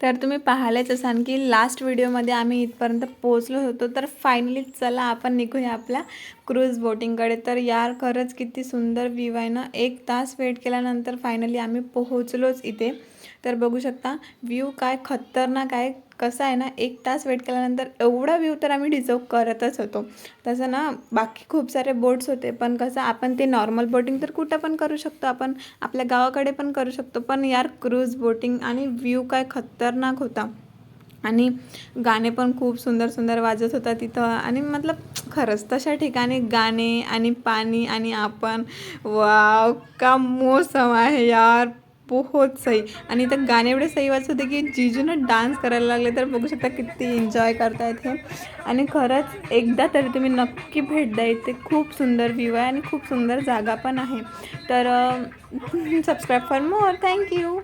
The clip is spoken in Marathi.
तर तुम्ही पाहिलेच असाल की लास्ट व्हिडिओमध्ये आम्ही इथपर्यंत पोहोचलो होतो. तर फायनली चला आपण निघूया आपल्या क्रूज बोटिंगकडे. तर यार खरंच किती सुंदर व्ह्यू आहे ना. 1 तास वेट केल्यानंतर फायनली आम्ही पोहोचलोच इथे. तर बघू शकता व्ह्यू काय खतरनाक आहे. कसं आहे ना, 1 तास वेट केल्यानंतर एवढा व्ह्यू तर आम्ही डिझर्व करतच होतो. तसं ना बाकी खूप सारे बोट्स होते, पण कसं आपण ते नॉर्मल बोटिंग तर कुठं पण करू शकतो, आपण आपल्या गावाकडे पण करू शकतो. पण यार क्रूज बोटिंग आणि व्ह्यू काय खतरनाक होता. आणि गाणे पण खूप सुंदर सुंदर वाजत होता तिथं. आणि मतलब खरंच तशा ठिकाणी गाणे आणि पाणी आणि आपण, वाव का मौसम आहे यार, बहुत सही. आणि इथं गाणे एवढे सही वाजत होते की जिजूनं डान्स करायला लागले. तर बघू शकता किती एन्जॉय करतायत हे. आणि खरंच एकदा तरी तुम्ही नक्की भेट द्या इथे. खूप सुंदर व्ह्यू आहे आणि खूप सुंदर जागा पण आहे. तर सबस्क्राईब फॉर मोर. थँक्यू.